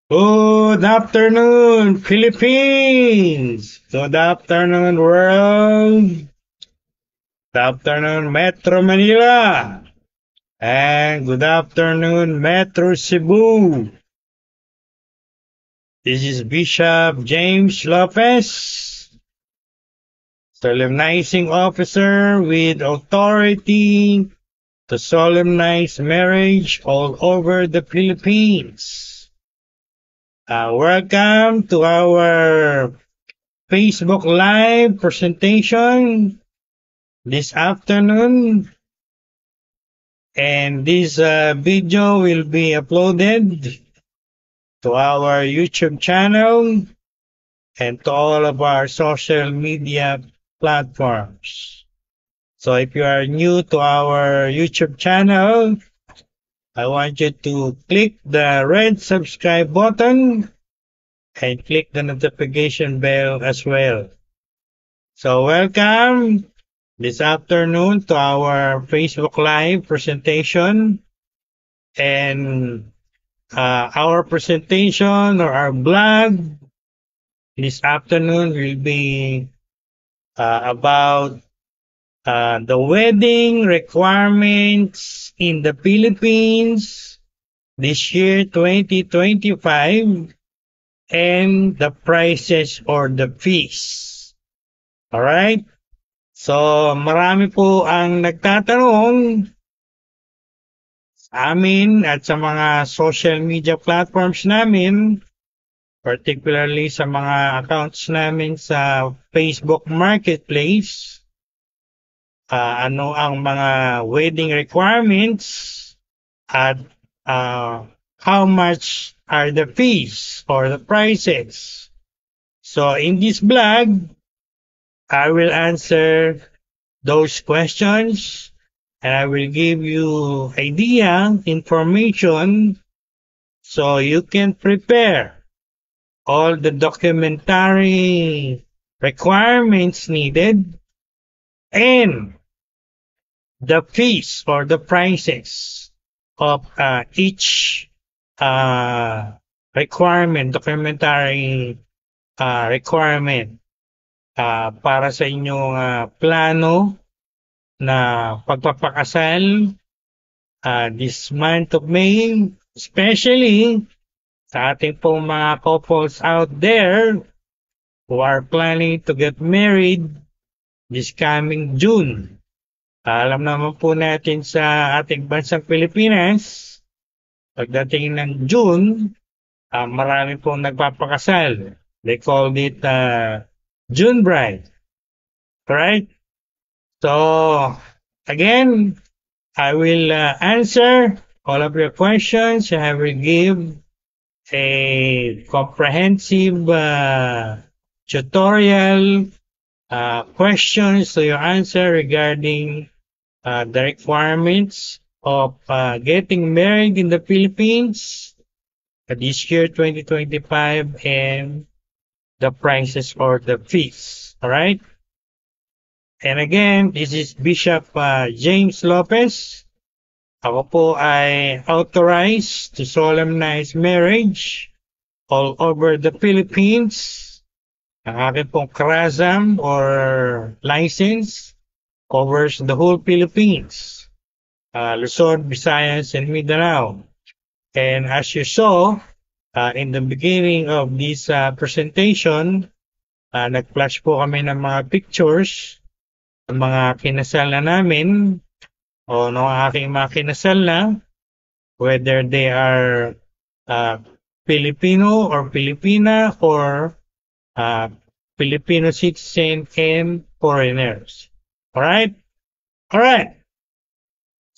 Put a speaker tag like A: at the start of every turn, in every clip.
A: Good afternoon, Philippines. Good afternoon, world. Good afternoon, Metro Manila. And good afternoon, Metro Cebu. This is Bishop James Lopez, solemnizing officer with authority to solemnize marriage all over the Philippines. Welcome to our Facebook Live presentation this afternoon, and this video will be uploaded to our YouTube channel and to all of our social media platforms. So if you are new to our YouTube channel, I want you to click the red subscribe button and click the notification bell as well. So welcome this afternoon to our Facebook Live presentation, and our presentation or our blog this afternoon will be about the wedding requirements in the Philippines this year 2025 and the prices or the fees. Alright? So, marami po ang nagtatanong sa amin at sa mga social media platforms namin, particularly sa mga accounts namin sa Facebook Marketplace, ano ang mga wedding requirements at how much are the fees or the prices. So, in this blog, I will answer those questions and I will give you idea, information, so you can prepare all the documentary requirements needed and the fees or the prices of each requirement, documentary requirement para sa inyong plano na pagpapakasal this month of May, especially sa ating pong mga couples out there who are planning to get married this coming June. Alam naman po natin sa ating bansang Pilipinas, pagdating ng June, marami pong nagpapakasal. They call it June bride. Right? So, again, I will answer all of your questions. I will give a comprehensive tutorial questions to your answer regarding the requirements of getting married in the Philippines this year 2025 and the prices or the fees. All right? And again, this is Bishop James Lopez. Ako po ay authorized to solemnize marriage all over the Philippines. Ang akin pong KRASM or license covers the whole Philippines, Luzon, Visayas, and Mindanao. And as you saw in the beginning of this presentation, nag-flash po kami ng mga pictures ng mga kinasal na namin o ng aking mga kinasal na, whether they are Filipino or Filipina or Filipino citizen and foreigners. Alright? Alright.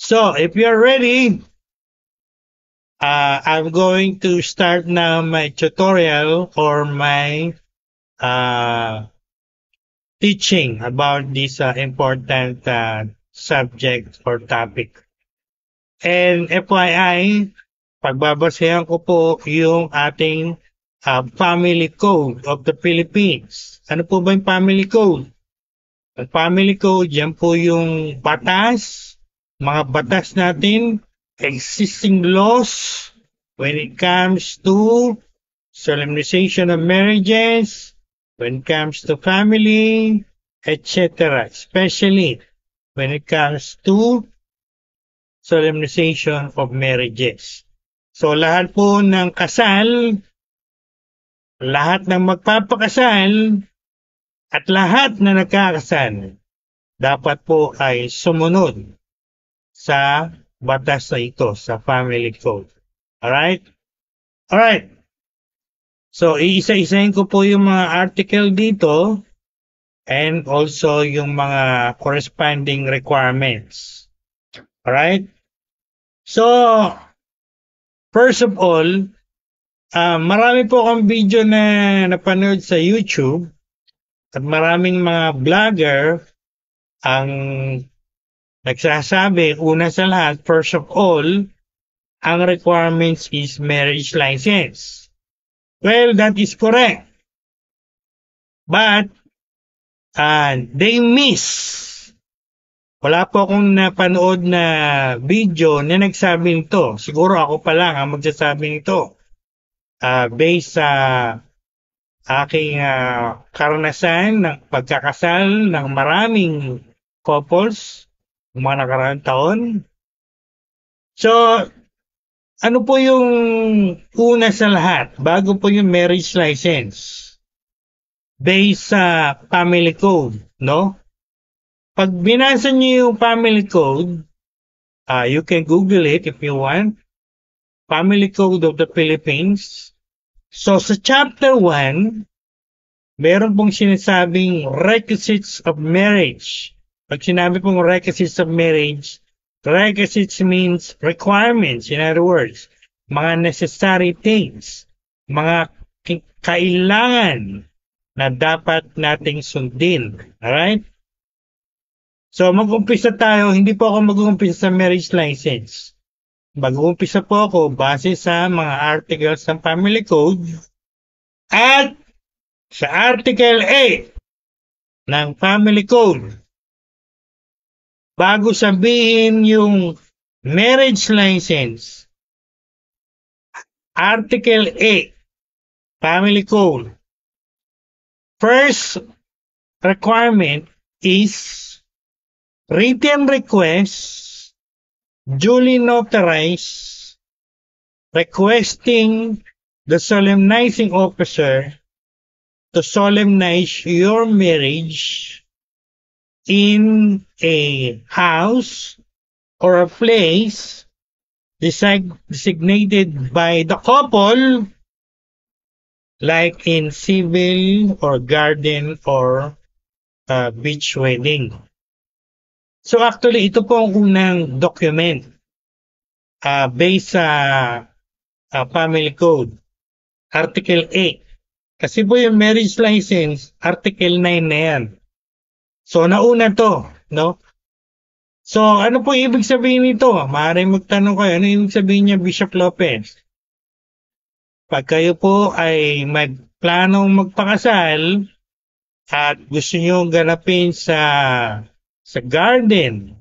A: So, if you're ready, I'm going to start now my tutorial or my teaching about this important subject or topic. And FYI, pagbabasehan ko po yung ating family code of the Philippines. Ano po ba yung family code? Ang family code, yan po yung batas, mga batas natin, existing laws when it comes to solemnization of marriages, when it comes to family, etc. Especially when it comes to solemnization of marriages. So lahat po ng kasal, lahat ng magpapakasal, at lahat na nagkakasal, dapat po ay sumunod sa batas na ito, sa family code. Alright? Alright. So, iisa-isahin ko po yung mga article dito and also yung mga corresponding requirements. Alright? So, first of all, marami po akong video na napanood sa YouTube at maraming mga vlogger ang nagsasabi, una sa lahat, first of all, ang requirements is marriage license. Well, that is correct. But, they miss. Wala po akong napanood na video na nagsabi nito. Siguro ako pa lang ang magsasabi nito. Based sa aking karanasan ng pagkakasal ng maraming couples ng mga nakaraang taon. So, ano po yung una sa lahat bago po yung marriage license? Based sa family code, no? Pag binasa niyo yung family code, you can Google it if you want. Family Code of the Philippines. So, sa Chapter 1, meron pong sinasabing requisites of marriage. Pag sinabi pong requisites of marriage, requisites means requirements. In other words, mga necessary things, mga kailangan na dapat nating sundin. Alright? So, mag-umpisa tayo. Hindi po ako mag-umpisa sa marriage license. Mag-uumpisa po ako base sa mga articles ng Family Code at sa Article 8 ng Family Code. Bago sabihin yung marriage license, Article 8, Family Code. First requirement is written request duly notarized requesting the solemnizing officer to solemnize your marriage in a house or a place designated by the couple, like in civil or garden or beach wedding. So actually, ito po ang unang document based sa Family Code, Article 8. Kasi po yung marriage license, Article 9 na yan. So nauna to, no? So ano po ibig sabihin nito? Maaaring magtanong kayo, ano ibig sabihin niya, Bishop Lopez? Pag kayo po ay magplanong magpakasal at gusto nyo ganapin sa garden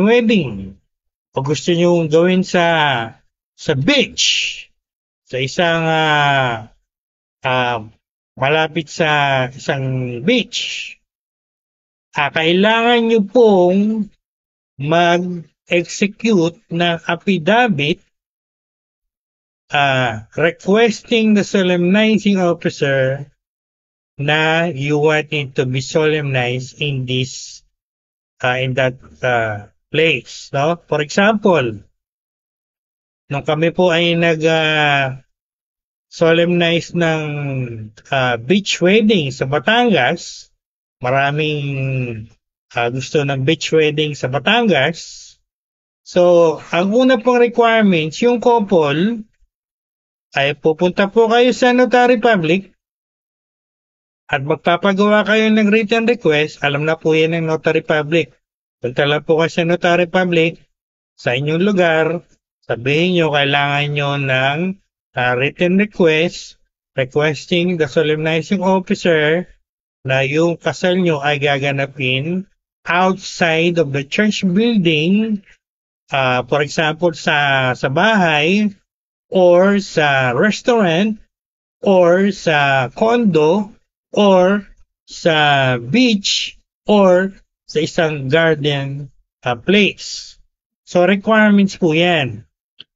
A: wedding, o gusto nyo gawin sa beach, sa isang malapit sa isang beach, kailangan nyo pong mag-execute ng affidavit requesting the solemnizing officer na you want it to be solemnized in this in that place, no? For example, nung kami po ay solemnize ng beach wedding sa Batangas, maraming gusto ng beach wedding sa Batangas. So, ang una pong requirements, yung couple ay pupunta po kayo sa notary public at magpapagawa kayo ng written request. Alam na po yan ng notary public. Punta lang po kayo sa notary public sa inyong lugar. Sabihin nyo, kailangan nyo ng written request requesting the solemnizing officer na yung kasal nyo ay gaganapin outside of the church building. For example, sa bahay or sa restaurant or sa condo, or sa beach, or sa isang garden place. So requirements po yan.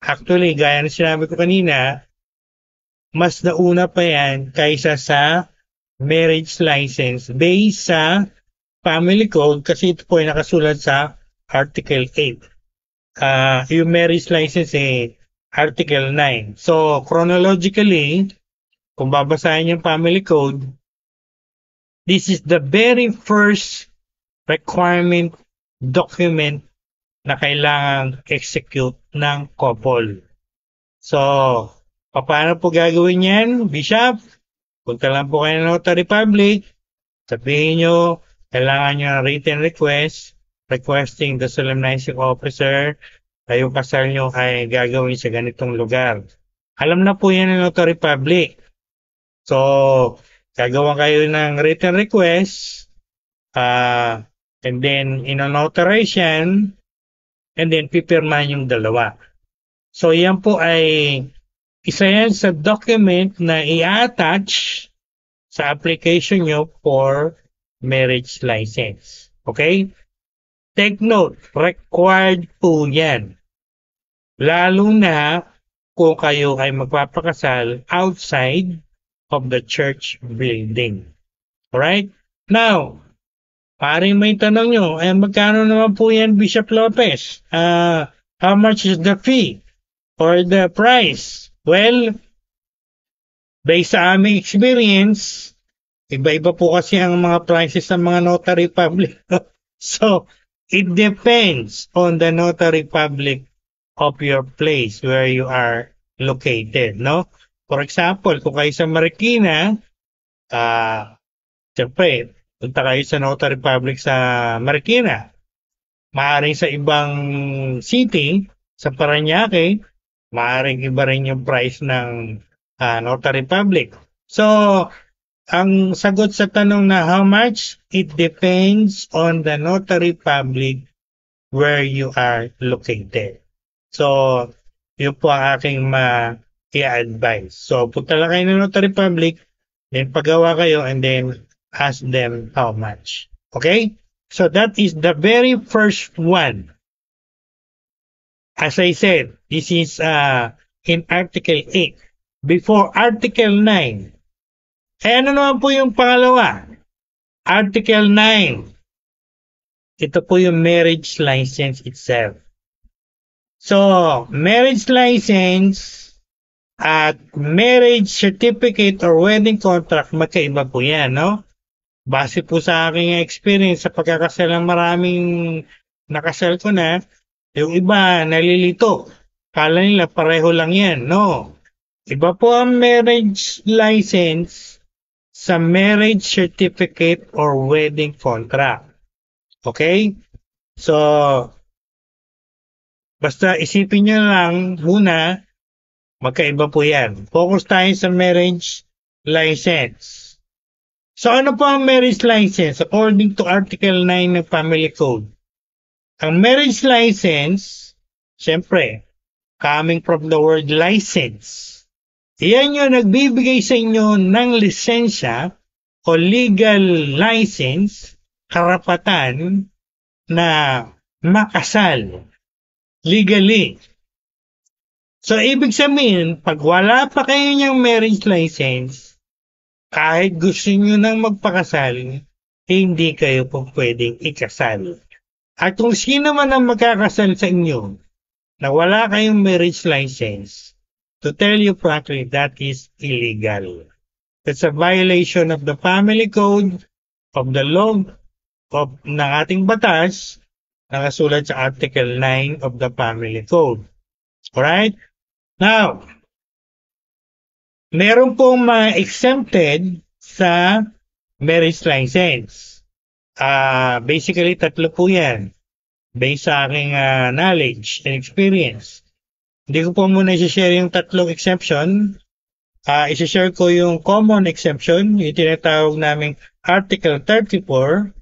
A: Actually, gaya na sinabi ko kanina, mas nauna pa yan kaysa sa marriage license based sa family code kasi ito po ay nakasulat sa Article 8. Yung marriage license Article 9. So, chronologically, kung babasahin yung family code, this is the very first requirement document na kailangang execute ng couple. So, paano po gagawin yan, Bishop? Punta lang po kayo ng notary public, sabihin nyo, kailangan nyo ng written request, requesting the solemnizing officer na yung kasal nyo ay gagawin sa ganitong lugar. Alam na po yan ng notary public. So, gagawa kayo ng written request, and then in-notarize yan, and then pipirmahan yung dalawa. So, yan po ay isa yan sa document na i-attach sa application nyo for marriage license. Okay? Take note, required po yan. Lalo na kung kayo ay magpapakasal outside of the church building. Alright? Now, paring may tanong nyo, magkano naman po yan, Bishop Lopez? How much is the fee or the price? Well, based sa aming experience, iba-iba po kasi ang mga prices ng mga notary public. So, it depends on the notary public of your place where you are located, no? For example, kung kayo sa Marikina, siyempre, punta kayo sa notary public sa Marikina. Maaaring sa ibang city, sa Parañaque, maaaring iba rin yung price ng notary public. So, ang sagot sa tanong na how much, it depends on the notary public where you are located. So, yun po ang aking i-advise. So, punta lang kayo ng notary public, then pagawa kayo, and then ask them how much. Okay? So, that is the very first one. As I said, this is in Article 8. Before Article 9. Ano naman po yung pangalawa? Article 9. Ito po yung marriage license itself. So, marriage license at marriage certificate or wedding contract, magkaiba po yan, no? Base po sa aking experience sa pagkakasal ng maraming nakasal ko na, yung iba nalilito. Kala nila pareho lang yan. No. Iba po ang marriage license sa marriage certificate or wedding contract. Okay? So, basta isipin nyo lang muna, magkaiba po yan. Focus tayo sa marriage license. So, ano po ang marriage license according to Article 9 ng Family Code? Ang marriage license, siyempre, coming from the word license, yan yung nagbibigay sa inyo ng lisensya o legal license, karapatan na makasal legally. So, ibig sabihin, pag wala pa kayo niyang marriage license, kahit gusto niyo nang magpakasal, hindi kayo po pwedeng ikasal. At kung sino man ang magkakasal sa inyo na wala kayong marriage license, to tell you frankly, that is illegal. That's a violation of the family code, of the law, of ng ating batas, nakasulat sa Article 9 of the Family Code. Alright? Now, meron pong mga exempted sa marriage license. Basically, tatlo po yan. Based sa aking knowledge and experience. Hindi ko po muna i-share yung tatlong exemption. I-share ko yung common exemption, yung tinatawag naming Article 34.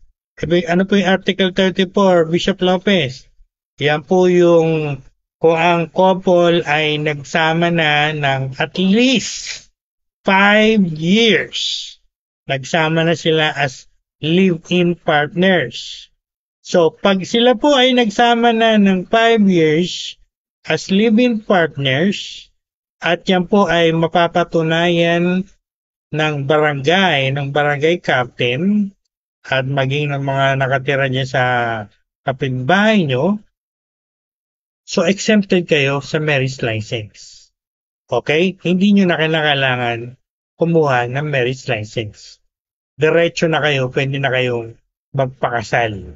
A: Ano po yung Article 34, Bishop Lopez? Yan po yung kung ang couple ay nagsama na ng at least 5 years. Nagsama na sila as live-in partners. So, pag sila po ay nagsama na ng 5 years as live-in partners, at yan po ay mapapatunayan ng barangay captain, at maging ng mga nakatira niya sa kapitbahay nyo, so exempted kayo sa marriage license. Okay? Hindi nyo na kailangan kumuha ng marriage license. Diretso na kayo, pwede na kayong magpakasal.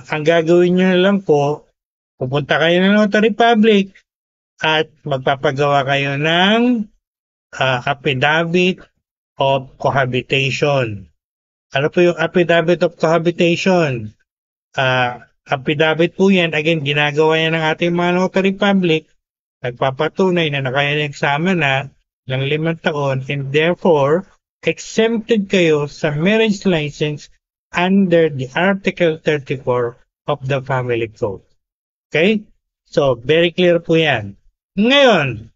A: Ang gagawin nyo na lang po, pupunta kayo ng notary public at magpapagawa kayo ng affidavit of cohabitation. Ano po yung affidavit of cohabitation? Affidavit po yan, again, ginagawa yan ng ating mga notary public, nagpapatunay na nakayagsama na ng 5 taon and therefore, exempted kayo sa marriage license under the Article 34 of the Family Code. Okay? So, very clear po yan. Ngayon,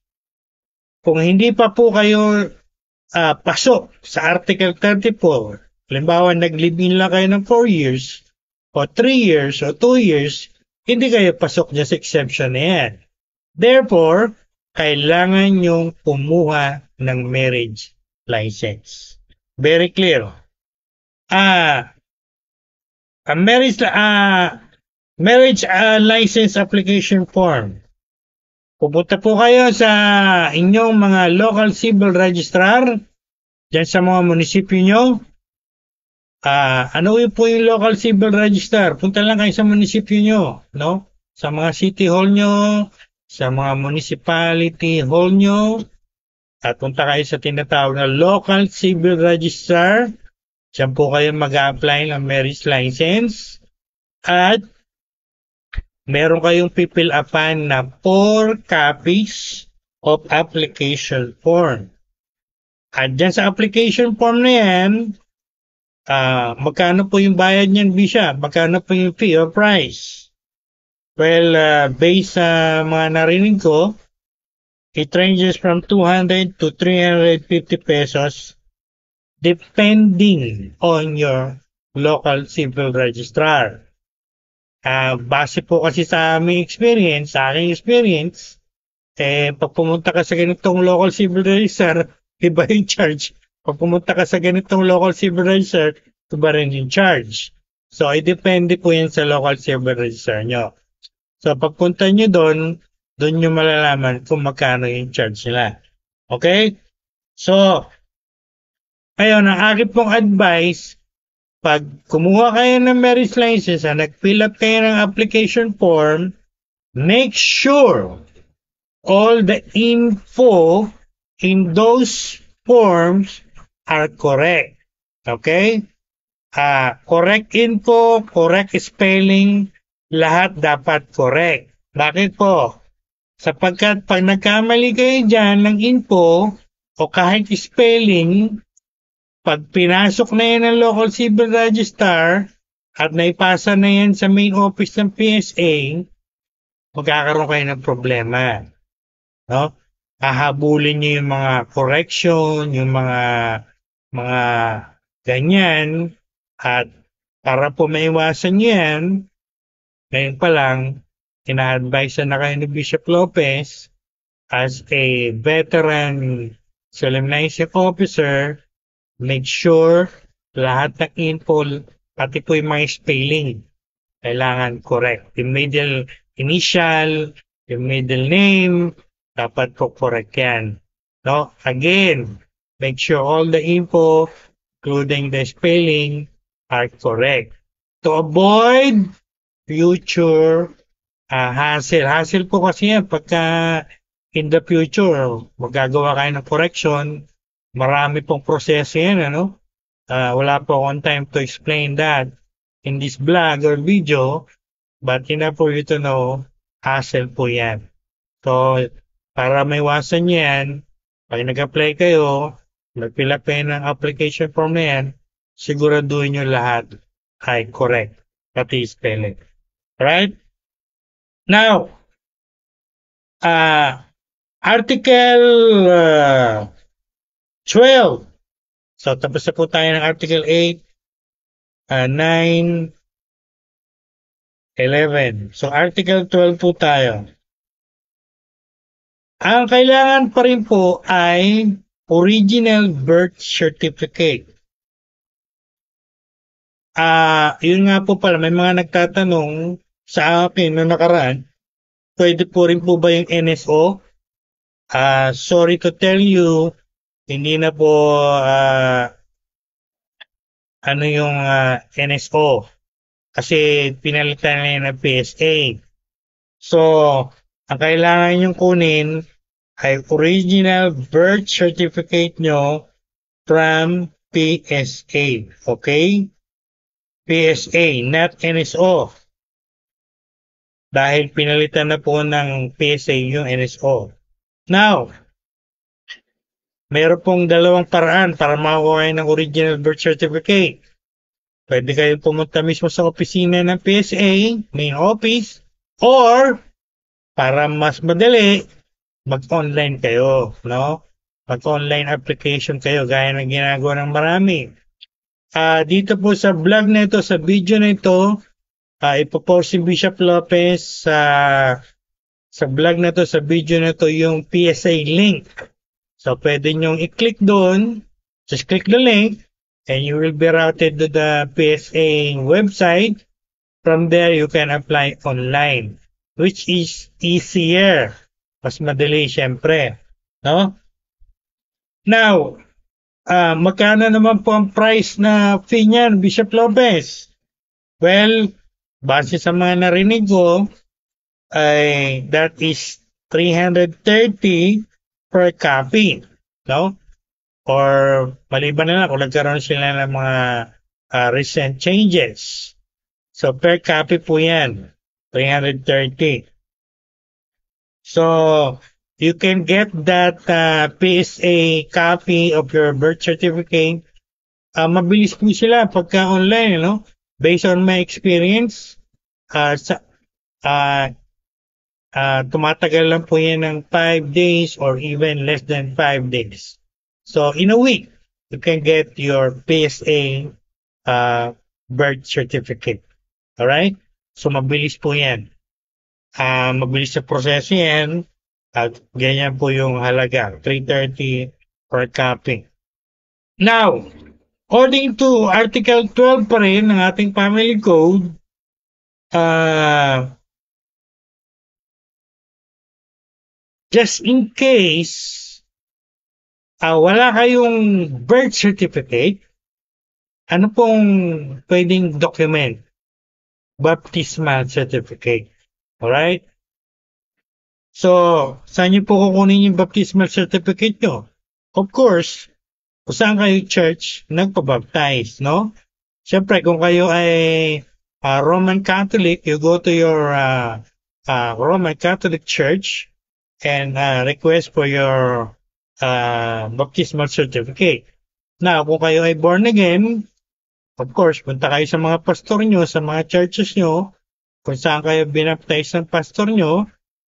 A: kung hindi pa po kayo pasok sa Article 34, halimbawa nag-live-in lang kayo ng 4 years, o 3 years, o 2 years, hindi kayo pasok niya sa exemption na yan. Therefore, kailangan nyong kumuha ng marriage license. Very clear. A marriage license application form. Pupunta po kayo sa inyong mga local civil registrar dyan sa mga munisipyo nyo. Ano po yung local civil registrar? Punta lang kayo sa munisipyo nyo, no? Sa mga city hall nyo, sa mga municipality hall nyo, at punta kayo sa tinatawag na local civil registrar. Diyan po kayo mag-a-apply ng marriage license. At meron kayong pipil-upan na 4 copies of application form. At dyan sa application form na yan, magkano po yung bayad niyan, Bisha? Magkano po yung fee or price? Well, based sa mga narinig ko, it ranges from 200 to 350 pesos depending on your local civil registrar. Base po kasi sa aming experience, sa aking experience, pag pumunta ka sa ganitong local civil registrar, iba yung charge. Pag pumunta ka sa ganitong local civil registrar, iba rin yung charge. So, depende po yan sa local civil registrar nyo. So, pagpunta nyo doon nyo malalaman kung magkano yung charge nila. Okay? So, ngayon, ang aking pong advice, pag kumuha kayo ng marriage license at nag-fill up kayo ng application form, make sure all the info in those forms are correct. Okay? Correct info, correct spelling, lahat dapat correct. Bakit po? Sapagkat pag nagkamali kayo dyan ng info o kahit spelling, pag pinasok na yan ng local civil registrar at naipasa na yan sa main office ng PSA, magkakaroon kayo ng problema. No? Hahabulin nyo yung mga correction, yung mga ganyan, at para po maiwasan yan, ngayon pa lang, ina-advise na kayo ni Bishop Lopez as a veteran solemnizing officer, make sure lahat ng info, pati po yung mga spelling, kailangan correct. Yung middle initial, yung middle name, dapat po correct yan. No? Again, make sure all the info, including the spelling, are correct. To avoid future hassle. Hassle po kasi yan pagka in the future, magagawa kayo ng correction, marami pong proseso yan, ano? Wala po akong time to explain that in this vlog or video, but enough for you to know, hassle po yan. So, para maiwasan yan, pag nag-apply kayo, nag-fill up kayo ng application form na yan, siguraduhin nyo lahat ay correct, pati spelling. Right? Now, Article 12. So, tapos na po tayo ng Article 8, 9, 11. So, Article 12 po tayo. Ang kailangan pa rin po ay original birth certificate. Yun nga po pala, may mga nagtatanong sa akin noong nakaraan, pwede po rin po ba yung NSO? Sorry to tell you, hindi na po ano yung NSO kasi pinalitan na yun ng PSA. So, ang kailangan yung kunin ay original birth certificate nyo from PSA. Okay? PSA, not NSO. Dahil pinalitan na po ng PSA yung NSO. Now, mayroon pong dalawang paraan para makakuha kayo ng original birth certificate. Pwede kayo pumunta mismo sa opisina ng PSA, main office, or para mas madali, mag-online kayo, no? Mag-online application kayo gaya ng ginagawa ng marami. Dito po sa vlog na ito, sa video na ito, ipopost si Bishop Lopez sa vlog na to, sa video na to, yung PSA link. So, pwede nyong i-click doon. Just click the link and you will be routed to the PSA website. From there, you can apply online, which is easier. Mas madali, syempre. No? Now, magkano naman po ang price na fee niyan, Bishop Lopez? Well, base sa mga narinig ko, ay that is 330 per copy, no? Or maliban na lang kung nagkaroon sila ng mga recent changes. So per copy po yan, 330. So you can get that PSA copy of your birth certificate. Mabilis po sila pagka online, no? Based on my experience, tumatagal lang po yan ng 5 days or even less than 5 days. So, in a week, you can get your PSA birth certificate. Alright? So, mabilis po yan. Mabilis sa proseso yan. At ganyan po yung halaga. 330 per copy. Now, according to Article 12 pa rin ng ating Family Code, just in case wala kayong birth certificate, ano pong pwedeng document? Baptismal certificate. Alright? So, saan nyo po kukunin yung baptismal certificate nyo? Of course, kung saan kayo church, nagpabaptize, no? Siyempre, kung kayo ay Roman Catholic, you go to your Roman Catholic Church and request for your baptismal certificate. Now, kung kayo ay born again, of course, punta kayo sa mga pastor nyo, sa mga churches nyo, kung saan kayo binaptize ng pastor nyo,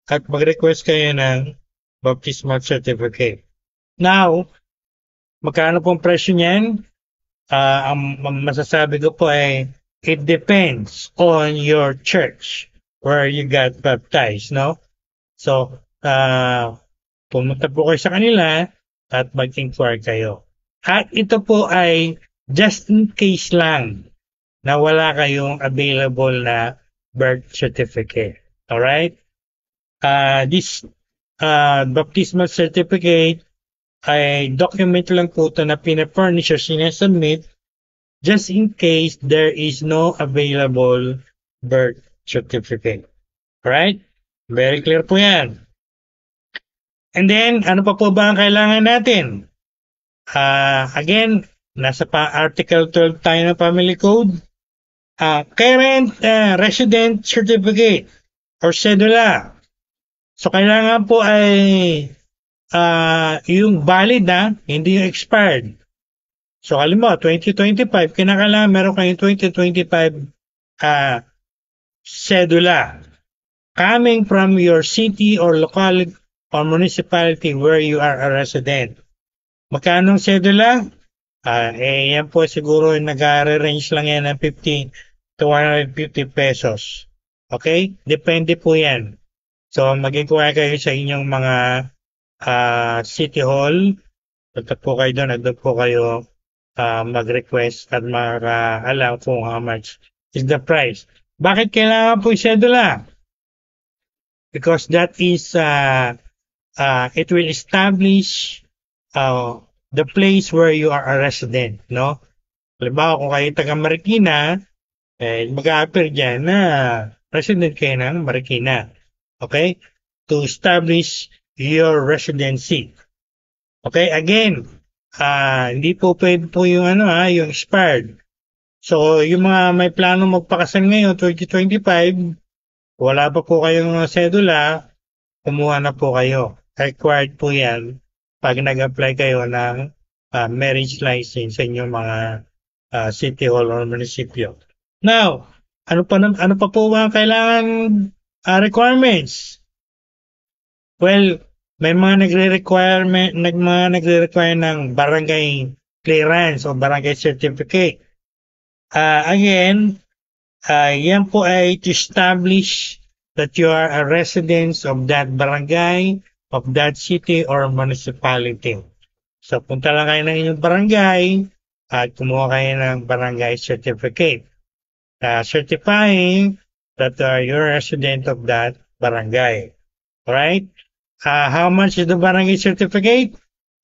A: at mag-request kayo ng baptismal certificate. Now, magkano pong presyo niyan? Ang masasabi ko po ay, it depends on your church where you got baptized, no? So, pumunta po kayo sa kanila at mag-inquire kayo. At ito po ay just in case lang na wala kayong available na birth certificate. Alright? This baptismal certificate ay document lang po ito na pinafurnish or sinasubmit just in case there is no available birth certificate. Alright? Very clear po yan. And then, ano pa po ba ang kailangan natin? Again, nasa Article 12 tayo ng Family Code. Current resident certificate or cedula. So, kailangan po ay yung valid hindi yung expired. So, halimbawa, 2025, kinakailangan meron kayong 2025 cedula coming from your city or locality or municipality where you are a resident. Magkano ang sedula? Yan po siguro nag-range lang yan ng 50 to 150 pesos. Okay? Depende po yan. So, mag-inquire kayo sa inyong mga City Hall. Punta po kayo doon at doon po kayo mag-request at makaalam kung how much is the price. Bakit kailangan po yung sedula? Because that is, it will establish the place where you are a resident, no? Halimbawa, kung kayo taga Marikina, mag-a-appear dyan na resident kayo ng Marikina. Okay? To establish your residency. Okay? Again, hindi po pwede po yung yung expired. So, yung mga may plano magpakasal ngayon, 2025, wala pa po kayong sedula, kumuha na po kayo. Required po yan pag nag-apply kayo ng marriage license sa inyong mga city hall or munisipyo. Now, ano pa po ba ang kailangan requirements? Well, may mga nagre-require ng barangay clearance o barangay certificate. Again, yan po ay to establish that you are a resident of that barangay, of that city or municipality. So, punta lang kayo ng inyong barangay at kumuha kayo ng barangay certificate. Certifying that you're a resident of that barangay. Alright? How much is the barangay certificate?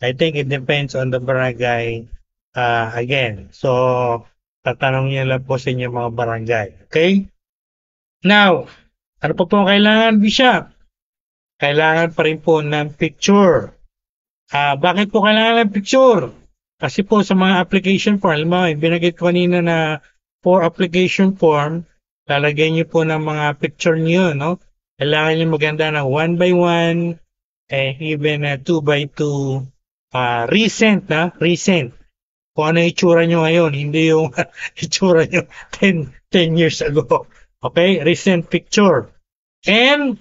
A: I think it depends on the barangay again. So, tatanong niyo lang po sa inyong mga barangay. Okay? Now, ano pa po kailangan, Bishop? Kailangan pa rin po ng picture. Bakit po kailangan ng picture? Kasi po sa mga application form, halimbawa, binagit ko kanina na for application form, lalagyan niyo po ng mga picture niyo, no? Kailangan niyo maganda ng 1x1 and even 2x2 recent, recent. Kung ano yung itsura nyo ngayon, hindi yung itsura nyo 10 years ago. Okay? Recent picture. And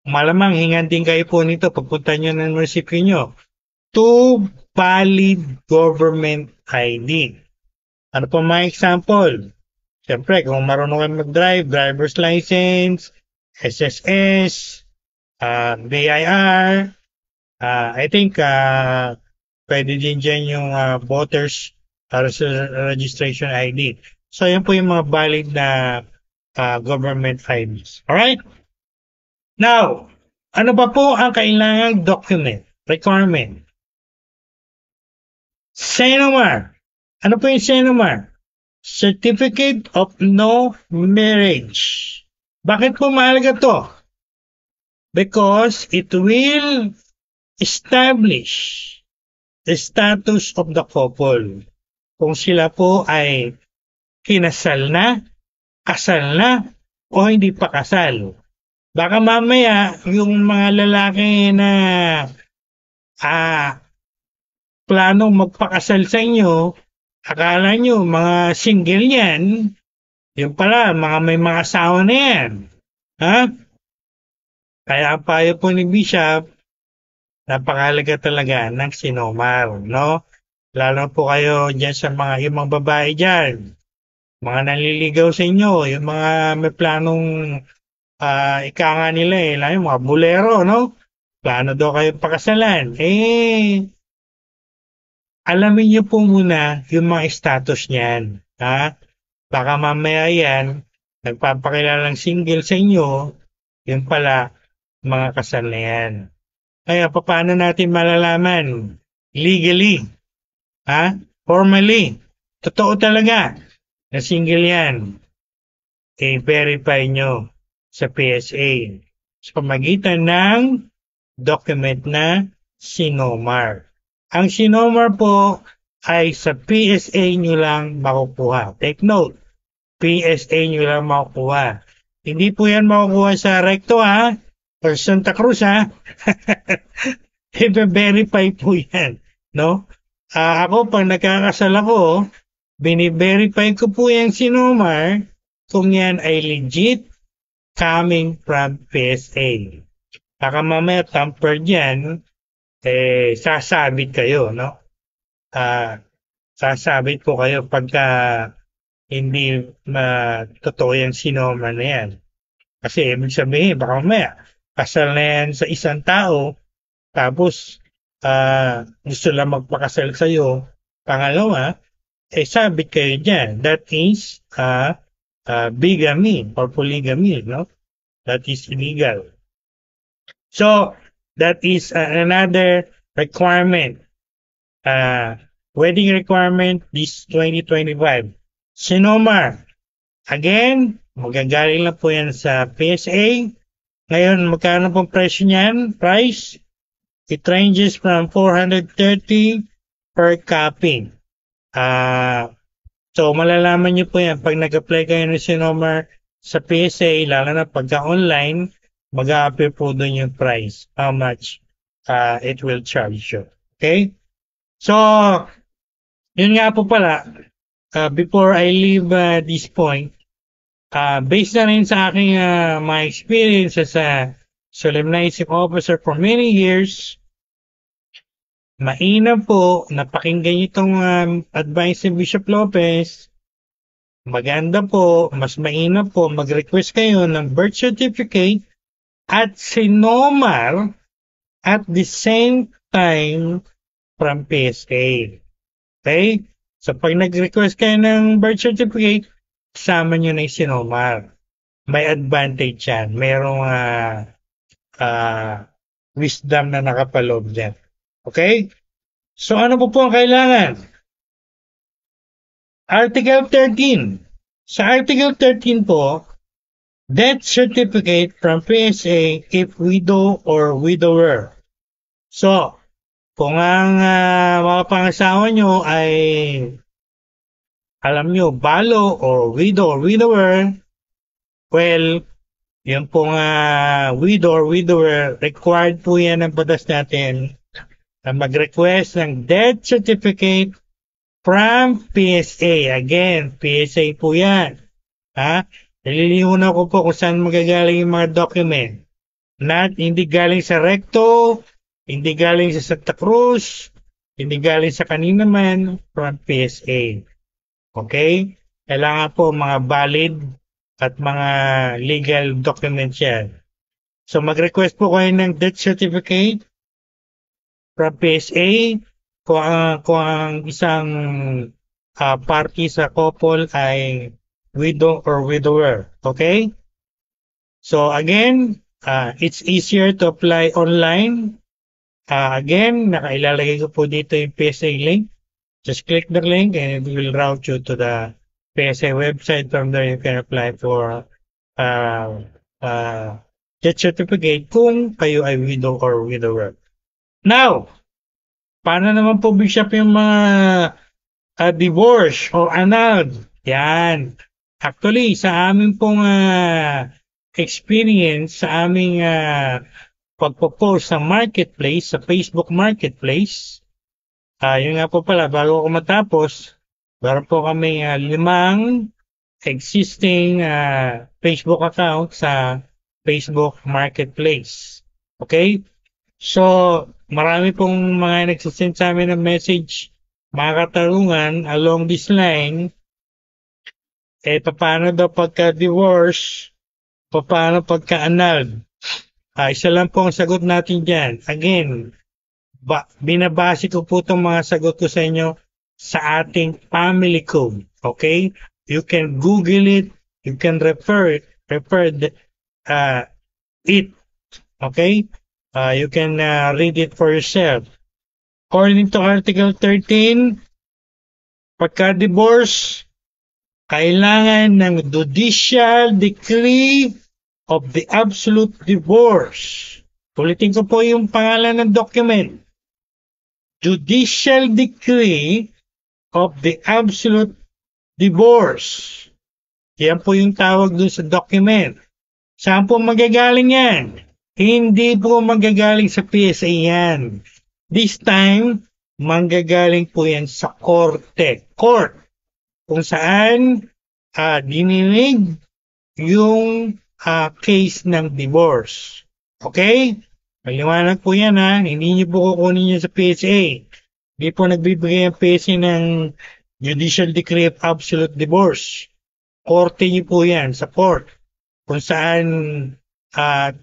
A: malamang hingan din kayo po nito pagpunta nyo ng munisipyo nyo. 2 valid government ID. Ano po mga example? Siyempre, kung marunong kayo mag-drive, driver's license, SSS, BIR, I think pwede din dyan yung voters registration ID. So, yan po yung mga valid na government IDs. Alright? Now, ano ba po ang kailangang document, requirement? Senomar. Ano po yung Senomar? Certificate of No Marriage. Bakit po mahalaga to? Because it will establish the status of the couple. Kung sila po ay kinasal na, kasal na, o hindi pa kasal. Baka mamaya, yung mga lalaki na planong magpakasal sa inyo, akala nyo mga single yan, yung pala, may mga asawa na yan. Ha? Kaya ang payo po ni Bishop, napakahalaga talaga ng sinomar, no? Lalo po kayo dyan sa yung mga babae dyan, mga nanliligaw sa inyo, yung mga may planong ika nga nila yung mga bulero, no? Plano daw kayo pakasalan. Alamin niyo po muna yung mga status niyan, ha? Baka mamaya yan, nagpapakilalang single sa inyo, yun pala, mga kasal na yan. Kaya paano natin malalaman? Legally, formally, totoo talaga na single yan. I-verify nyo sa PSA sa pamagitan ng document na Sinomar. Ang Sinomar po ay sa PSA nyo lang makukuha. Take note, PSA nyo lang makukuha. Hindi po yan makukuha sa Recto, or Santa Cruz, i-verify po yan, no? Ako, pag nagkakasal ako, bini-verify ko po yung Sinomar kung yan ay legit coming from PSA. Baka mamaya tampered yan, sasabit kayo, no? Sasabit po kayo pagka hindi totoo yung sinoma na yan. Kasi ibig sabihin, baka mamaya, kasal na yan sa isang tao, tapos gusto lang magpakasal sa'yo. Pangalawa, sabit kayo dyan. That is bigamy or polygamy, no? That is illegal. So, that is another requirement. Wedding requirement this 2025. Sinoma. Again, magagaling lang po yan sa PSA. Ngayon, magkano pong presyo niyan? Price? It ranges from 430 per copy. So, malalaman niyo po yan pag nag-apply kayo ng Sinoma sa PSA, lalo na pagka online, mag-a-appear po doon yung price, how much it will charge you. Okay? So, yun nga po pala, before I leave this point, based na rin sa aking mga experience as a solemnizing officer for many years, mainam po na pakinggan itong advice ni Bishop Lopez. Maganda po, mas mainam po mag-request kayo ng birth certificate at Sinoma at the same time from PSA. Okay? So pag nag-request kayo ng birth certificate, kasama nyo na yung Sinoma. May advantage yan. Merong wisdom na nakapaloob dyan. Okay? So ano po ang kailangan? Article 13. Sa Article 13 po, death certificate from PSA if widow or widower. So, kung ang mga pangasawa nyo ay, alam nyo, balo or widower, well, yung pong widow or widower, required po yan ng batas natin na mag-request ng death certificate from PSA. Again, PSA po yan. Nililihunan ko po kung saan magagaling yung mga document. Hindi galing sa Recto, hindi galing sa Santa Cruz, hindi galing sa kanina man, from PSA. Okay? Kailangan po mga valid at mga legal documents yan. So mag-request po kayo ng death certificate from PSA kung ang isang party sa couple ay widow or widower. Okay? So again, it's easier to apply online. Again, nakailalagay ko po dito yung PSA link. Just click the link and it will route you to the PSA website. From there, you can apply for death certificate kung kayo ay widow or widower. Now, paano naman po, Bishop, yung mga divorce or annulled? Yan. Actually, sa aming pong experience, sa aming pagpo-post sa marketplace, sa Facebook marketplace, yun nga po pala, bago ako matapos, meron po kami 5 existing Facebook account sa Facebook marketplace. Okay? So, marami pong mga nagsisend sa amin ng message, mga katarungan along this line, paano daw pagka-divorce, paano pagka-annulled? Isa lang po ang sagot natin dyan. Again, binabase ko po itong mga sagot ko sa inyo sa ating family code. Okay? You can Google it, you can refer it. Okay? You can read it for yourself. According to Article 13, pagka-divorce, kailangan ng judicial decree of the absolute divorce. Ulitin ko po yung pangalan ng document. Judicial decree of the absolute divorce. Yan po yung tawag dun sa document. Saan po magagaling yan? Hindi po manggagaling sa PSA yan. This time, manggagaling po yan sa korte. Court. Kung saan dininig yung case ng divorce. Okay? Maliwanag po yan ha. Hindi niyo po kukunin yan sa PSA. Hindi po nagbibigay ang PSA ng Judicial Decree of Absolute Divorce. Korte niyo po yan sa court. Kung saan at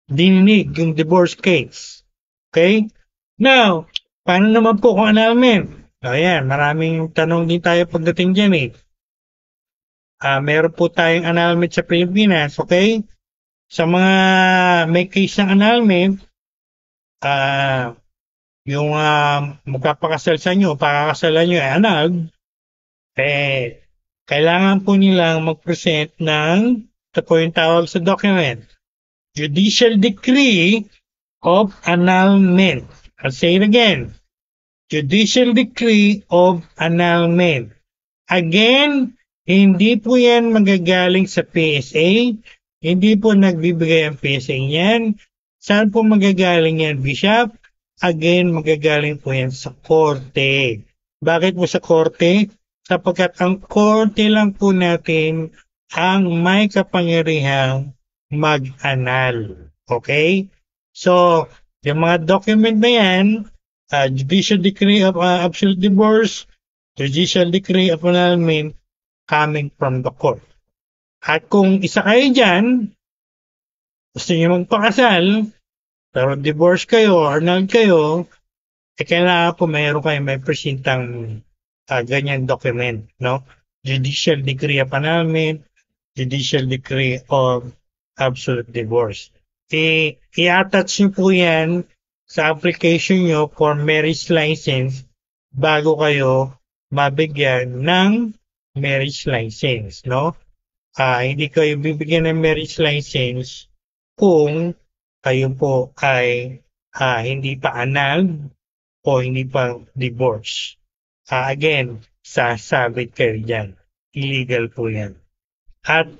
A: dininig yung divorce case. Okay? Now, paano naman po kung annulment? Ayan, maraming tanong din tayo pagdating dyan eh. Meron po tayong annulment sa Pilipinas, okay? Sa mga may case ng annulment, yung magpapakasal sa inyo, pakakasalan nyo ay annulled, kailangan po nilang mag-present ng, ito po yung tawag sa document, Judicial Decree of Annulment. I'll say it again. Judicial Decree of Annulment. Again, hindi po yan magagaling sa PSA. Hindi po nagbibigay ang PSA niyan. Saan po magagaling yan, Bishop? Again, magagaling po yan sa korte. Bakit po sa korte? Sapagkat ang korte lang po natin ang may kapangyarihang mag-annul. Okay? So, yung mga document na yan, Judicial Decree of Absolute Divorce, Judicial Decree of Annulment, coming from the court. At kung isa kayo dyan, gusto niyo magpakasal, pero divorce kayo or annulled kayo, kailangan po mayroon kayo may presentang ganyan document, no? Judicial Decree of Annulment, Judicial Decree of Absolute Divorce. I-attach nyo po yan sa application nyo for marriage license bago kayo mabigyan ng marriage license, no? Hindi kayo bibigyan ng marriage license kung kayo po ay hindi pa annulled o hindi pa divorce. Again, sasabit kayo dyan. Illegal po yan. At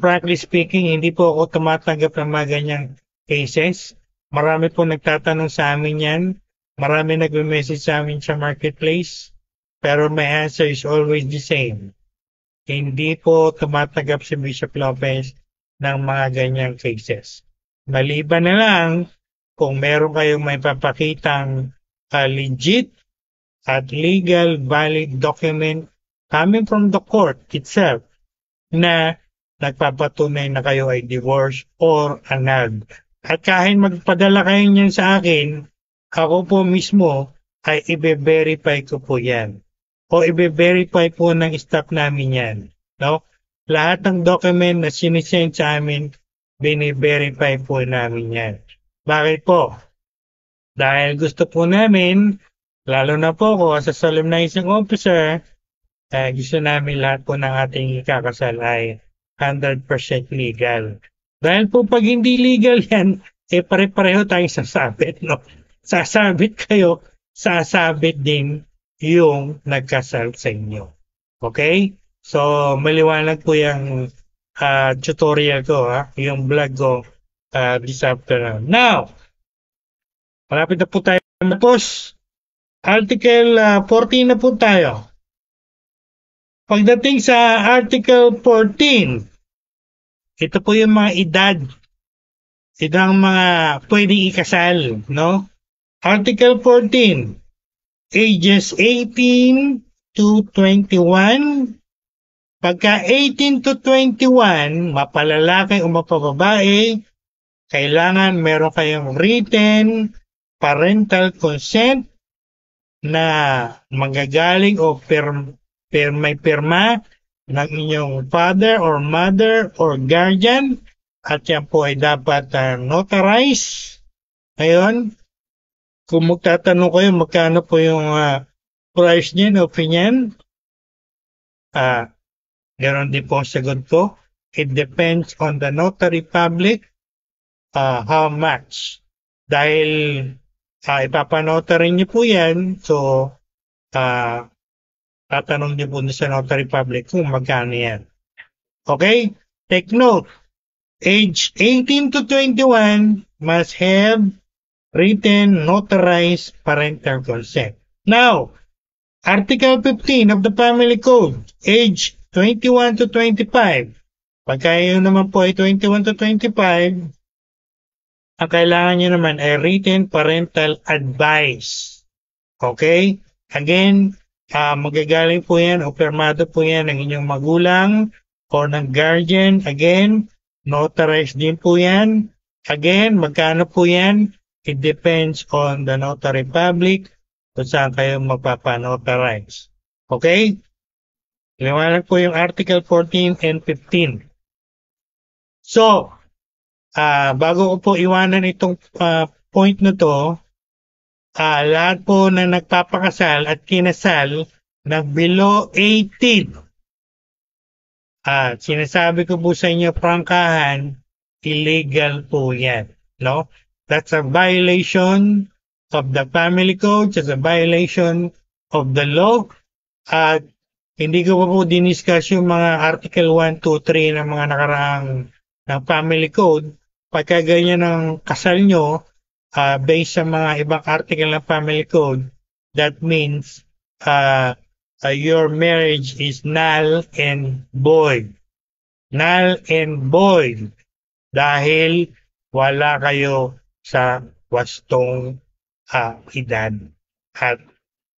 A: frankly speaking, hindi po ako tumatanggap ng mga ganyang cases. Marami po nagtatanong sa amin yan. Marami nag-message sa amin sa marketplace. Pero my answer is always the same. Hindi po tumatanggap si Bishop Lopez ng mga ganyang cases. Maliban na lang kung meron kayong may papakitang legit at legal valid document coming from the court itself na nagpapatunay na kayo ay divorced or annulled. At kahit magpadala kayo niyan sa akin, ako po mismo ay i-verify ko po yan. O i-verify po ng staff namin yan. No? Lahat ng document na sinisend sa amin, bini-verify po namin yan. Bakit po? Dahil gusto po namin, lalo na po ako as a solemnizing officer, gusto namin lahat po ng ating ikakasal ay 100% legal. Dahil po pag hindi legal yan, pare-pareho tayong sasabit, no? Sasabit kayo, sasabit din yung nagkasal sa inyo. Okay? So, maliwanag po yung tutorial ko, yung vlog ko this afternoon. Now, malapit na po tayo tapos. Article 14 na po tayo. Pagdating sa Article 14, ito po yung mga edad. Ito ang mga pwedeng ikasal, no? Article 14, ages 18 to 21. Pagka 18 to 21, mapalalaki o mapababae, kailangan meron kayong written parental consent na manggagaling o may pirma ng inyong father or mother or guardian at yan po ay dapat notarize. Ngayon, kung magtatanong kayo magkano po yung price niyan o fee niyan, ganoon din po ang sagot ko. It depends on the notary public how much. Dahil ipapanotary niyo po yan, so tatanong niyo po sa notary public kung magkano yan. Okay? Take note. Age 18 to 21 must have written notarized parental consent. Now, Article 15 of the Family Code, age 21 to 25. Pagka yun naman po ay 21 to 25, ang kailangan nyo naman ay written parental advice. Okay? Again, magagaling po yan o permado po yan ng inyong magulang o ng guardian. Again, notarized din po yan. Again, magkano po yan? It depends on the notary public kung saan kayo magpapanotarize. Okay? Liwanag po yung Article 14 and 15. So, bago ko po iwanan itong point na to, lahat po na nagpapakasal at kinasal ng below 18. Sinasabi ko po sa inyo, prangkahan, illegal po yan. No? That's a violation of the family code, that's a violation of the law. At hindi ko pa po diniscuss yung mga Article 1, 2, 3 ng mga nakaraang ng family code. Pagka ganyan ang kasal nyo, based sa mga ibang article ng family code, that means your marriage is null and void. Null and void. Dahil wala kayo sa wastong edad. At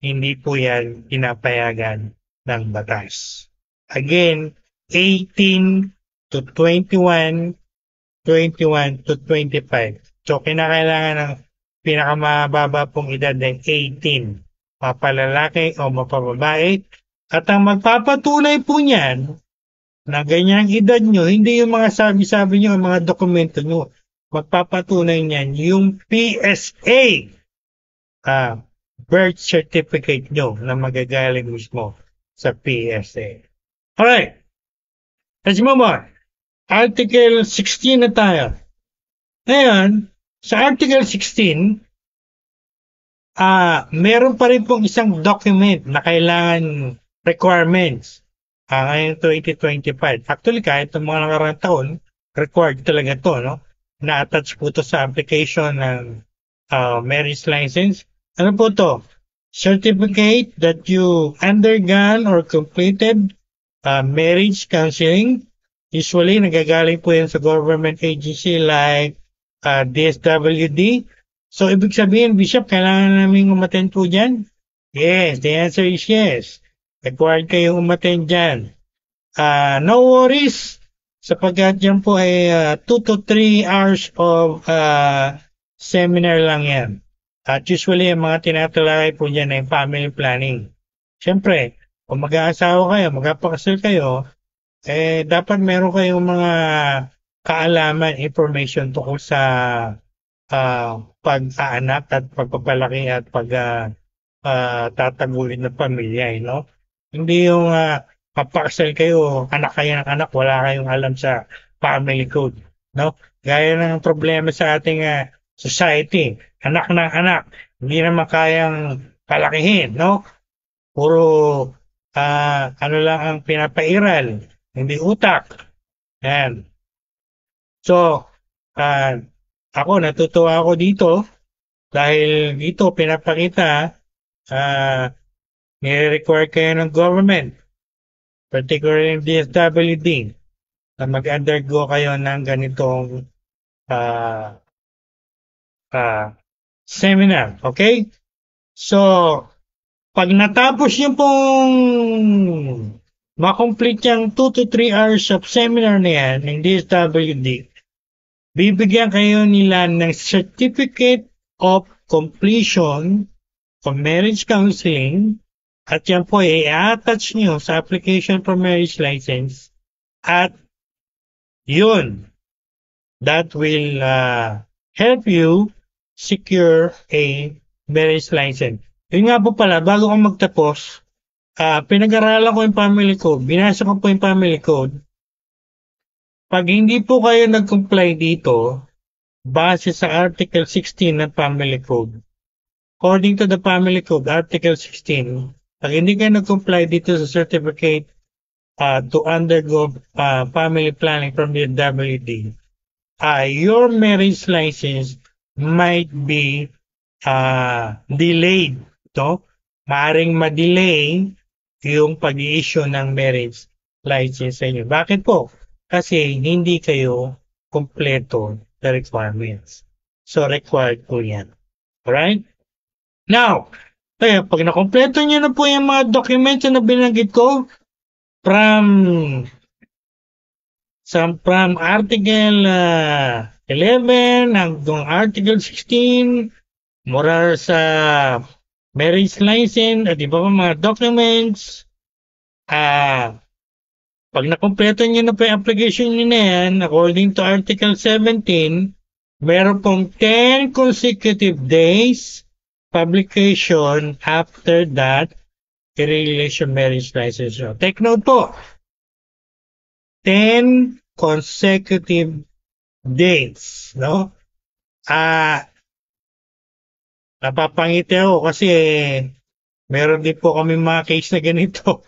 A: hindi po yan pinapayagan ng batas. Again, 18 to 21, 21 to 25. So, kinakailangan ng pinakamababa pong edad ay 18. Mapalalaki o mapababae. At ang magpapatunay po niyan na ganyang edad nyo, hindi yung mga sabi-sabi nyo, mga dokumento nyo. Magpapatunay niyan yung PSA. Birth certificate nyo na magagaling mismo sa PSA. Alright. Let's move on. Article 16 na tayo. Ngayon, sa Article 16, meron pa rin pong isang document na kailangan requirements. Ngayon 2025. Actually, kahit ng mga nakarang taon, required talaga to, no? Na-attach po to sa application ng marriage license. Ano po to? Certificate that you undergone or completed marriage counseling. Usually, nagagaling po yan sa government agency like DSWD. So, ibig sabihin, Bishop, kailangan namin umattend po dyan? Yes, the answer is yes. Required kayong umattend dyan. No worries, sapagkat yan po ay 2 to 3 hours of seminar lang yan. At usually, ang mga tinatalakay po dyan ay family planning. Siyempre, kung mag-aasawa kayo, magpapakasal kayo, dapat meron kayong mga kaalaman, information tungkol sa pag-aanak at pagpapalaki at tatagulin ng pamilya, no? Hindi yung papakasal kayo, anak kayo ng anak, wala kayong alam sa family code, no? Gaya ng problema sa ating society, anak ng anak, hindi naman kayang palakihin, no? Puro ano lang ang pinapairal, hindi utak. Yan. So, ako natutuwa ako dito dahil dito pinapakita nire-require kayo ng government, particularly yung DSWD, na mag-undergo kayo ng ganitong seminar. Okay? So, pag natapos yung pong makomplete yung 2 to 3 hours of seminar na yan ng DSWD, bibigyan kayo nila ng Certificate of Completion of Marriage Counseling at yan po ay i-attach nyo sa application for marriage license at yun, that will help you secure a marriage license. Yun nga po pala, bago ko magtapos, pinag-aralan ko yung family code, binasa ko po yung family code. Pag hindi po kayo nag-comply dito, base sa Article 16 ng Family Code, according to the Family Code, Article 16, pag hindi kayo nag-comply dito sa certificate to undergo family planning from the WD, your marriage license might be delayed. Maaring ma-delay yung pag-i-issue ng marriage license sa inyo. Bakit po? Kasi hindi kayo kompleto the requirements. So, required po yan. Alright? Now, pag nakompleto nyo na po yung mga documents na binanggit ko, from Article 11 hanggang Article 16, mula sa marriage license at iba pa mga documents, pag nakompleto nyo na po yung application nyo na yan, according to Article 17, meron pong 10 consecutive days publication after that relation marriage license. So, take note po, 10 consecutive days, no? Napapangiti ako kasi meron din po kami mga case na ganito.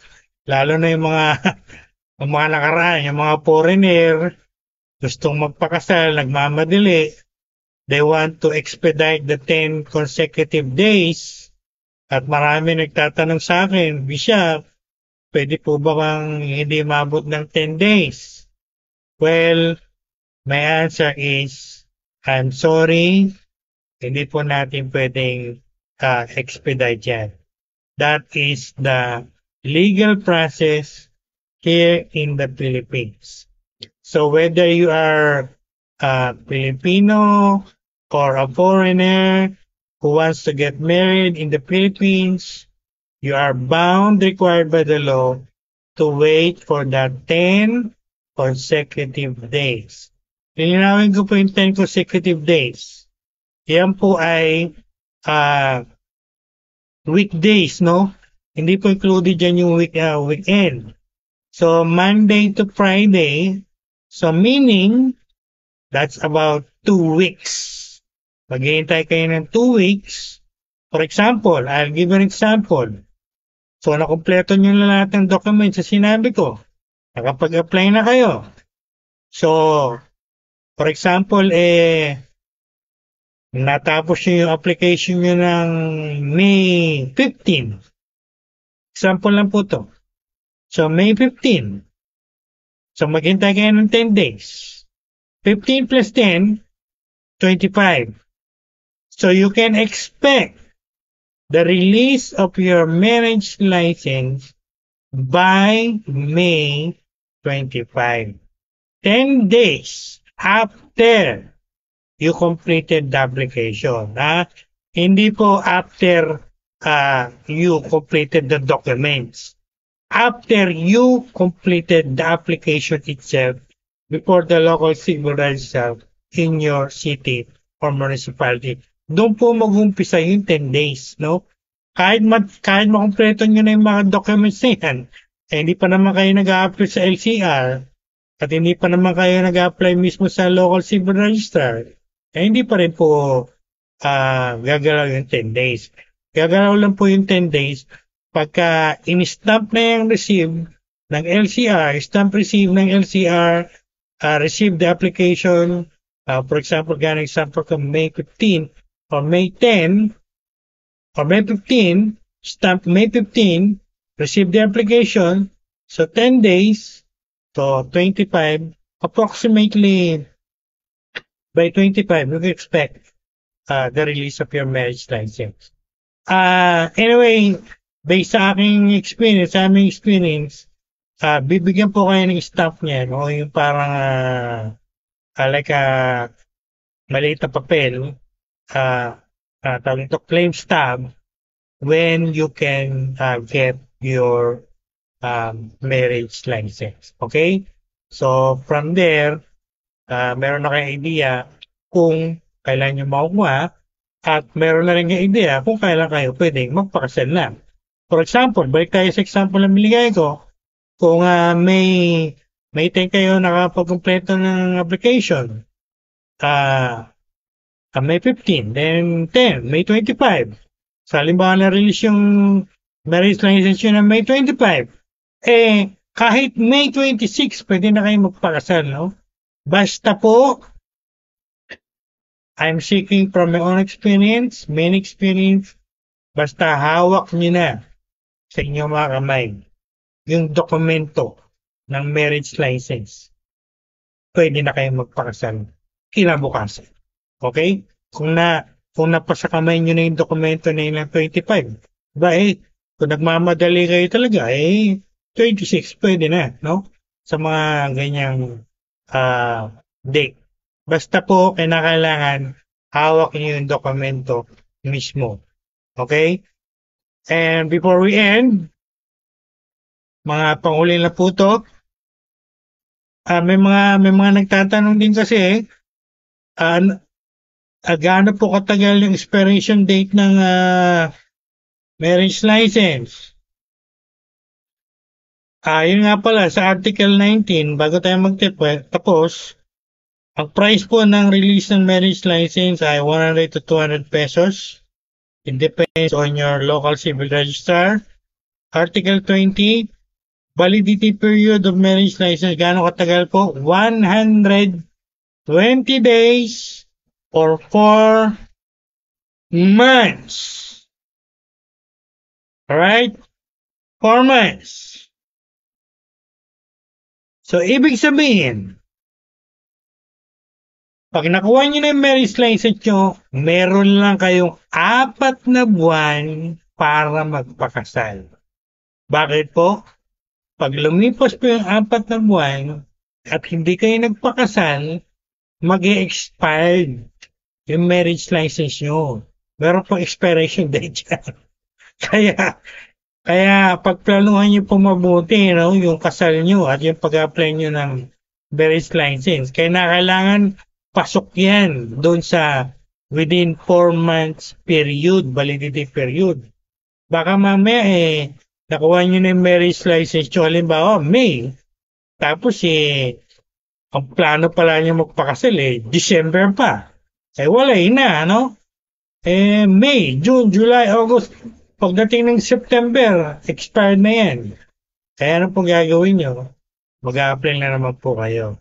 A: Lalo na yung mga nakaraan, yung mga foreigner, gustong magpakasal, nagmamadali. They want to expedite the 10 consecutive days. At marami nagtatanong sa akin, Bishop, pwede po ba bang hindi mabot ng 10 days? Well, my answer is, I'm sorry, hindi po natin pwedeng expedite yan. That is the legal process here in the Philippines. So whether you are a Filipino or a foreigner who wants to get married in the Philippines, you are bound, required by the law, to wait for that 10 consecutive days. Lilinawin ko po yung 10 consecutive days. Yan po ay weekdays, no? Hindi po included dyan yung weekend. So, Monday to Friday, so meaning, that's about 2 weeks. Maghihintay kayo ng 2 weeks. For example, I'll give you an example. So, nakompleto nyo na lahat ng documents sa sinabi ko. Nakapag-apply na kayo. So, for example, natapos nyo yung application nyo ng May 15. Example lang po to. So, May 15. So, maghintay kayo ng 10 days. 15 plus 10, 25. So, you can expect the release of your marriage license by May 25. 10 days after you completed the application. Hindi po after you completed the documents. After you completed the application itself before the local civil registrar in your city or municipality. Doon po mag-umpisa yung 10 days, no? Kahit makumpleto nyo na yung mga documents na yan, hindi pa naman kayo nag-a-apply sa LCR, at hindi pa naman kayo nag-a-apply mismo sa local civil registrar, hindi pa rin po gagalaw yung 10 days. Gagalaw lang po yung 10 days pagka in-stamp na yung receive ng LCR, stamp receive ng LCR, receive the application, for example, ganang example ko May 15 or May 10 or May 15, stamp May 15, receive the application, so 10 days, so 25, approximately by 25, you can expect the release of your marriage license. Anyway, based sa aking experience, bibigyan po kayo ng stamp niyan, o yung parang like maliit na papel, tawag ito claim stamp, when you can get your marriage license. Okay? So, from there, meron na kayong idea kung kailan nyo makuha, at meron na rin yung idea kung kailan kayo pwedeng magpakasal na. For example, balik tayo sa example na binigay ko, kung may 10 kayo nakapag-completo ng application, May 15, then 10, May 25. Sa halimbawa na-release yung marriage license yun ng May 25, kahit May 26, pwede na kayo magpakasal, no? Basta po, I'm speaking from my own experience, main experience, basta hawak nyo na sa inyong mga kamay yung dokumento ng marriage license, pwede na kayo magpakasal kinabukasan. Okay? kung napasa kamay nyo na yung dokumento na yun ng 25. Diba kung nagmamadali kayo talaga, 26 pwede na, no? Sa mga ganyang date. Basta po, kailangan hawak nyo yung dokumento mismo. Okay? And before we end, mga panghuli na po to, may mga nagtatanong din kasi, gaano po katagal yung expiration date ng marriage license? Yun nga pala, sa Article 19, bago tayo tapos, ang price po ng release ng marriage license ay 100 to 200 pesos. It depends on your local civil registrar. Article 20, validity period of marriage license, gaano katagal po? 120 days or 4 months. Alright? 4 months. So, ibig sabihin, pag nakuha nyo na yung marriage license nyo, meron lang kayong 4 na buwan para magpakasal. Bakit po? Pag lumipas po yung 4 na buwan at hindi kayo nagpakasal, mag-e-expired yung marriage license nyo. Meron pong expiration date yan. Kaya pagplanuhan nyo po mabuti, no, yung kasal nyo at yung pag-apply nyo ng marriage license. Kailangan pasok yan doon sa within 4 months period, validity period. Baka mamaya nakuha nyo na yung marriage license nyo, halimbawa May. Tapos ang plano pala nyo magpakasal December pa. Wala na, no? May, June, July, August, pagdating ng September, expired na yan. Kaya ano po gagawin nyo? Mag-a-apply na naman po kayo.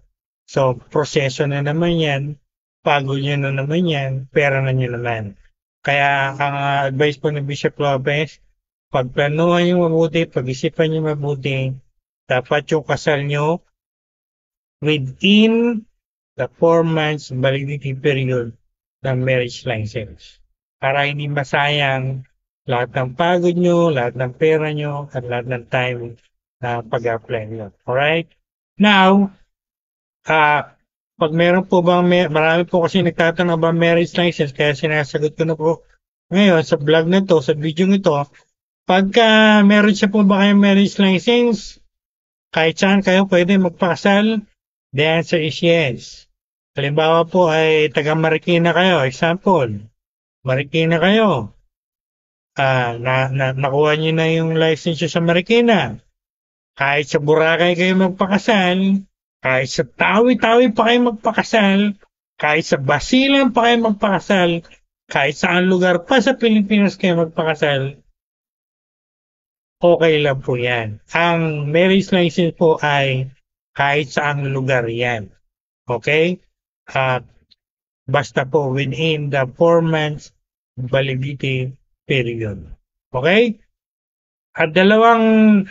A: So, proseso na naman yan, pagod nyo na naman yan, pera na nyo naman. Kaya ang advice po ng Bishop Lopez, pagplanuhan nyo mabuti, pag-isipan nyo mabuti, dapat yung kasal nyo within the 4 months validity period ng marriage license. Para hindi masayang lahat ng pagod nyo, lahat ng pera nyo, at lahat ng time na pag-apply nyo. Alright? Now, pag meron po marami po kasi nagtatanong ba marriage license, kaya sinasagot ko na po ngayon sa vlog na to, sa video nito, pagka meron siya po ba kayong marriage license, kahit saan kayo pwede magpakasal, the answer is yes. Halimbawa po ay taga Marikina kayo, example, Marikina kayo, nakuha nyo na yung license sa Marikina. Kahit sa Boracay kayo magpakasal, kahit sa Tawi-Tawi pa kayo magpakasal, kahit sa Basilan pa kayo magpakasal, kahit saan lugar pa sa Pilipinas kayo magpakasal, okay lang po yan. Ang marriage license po ay kahit saang lugar yan. Okay? Basta po within the 4 months validity period. Okay? At dalawang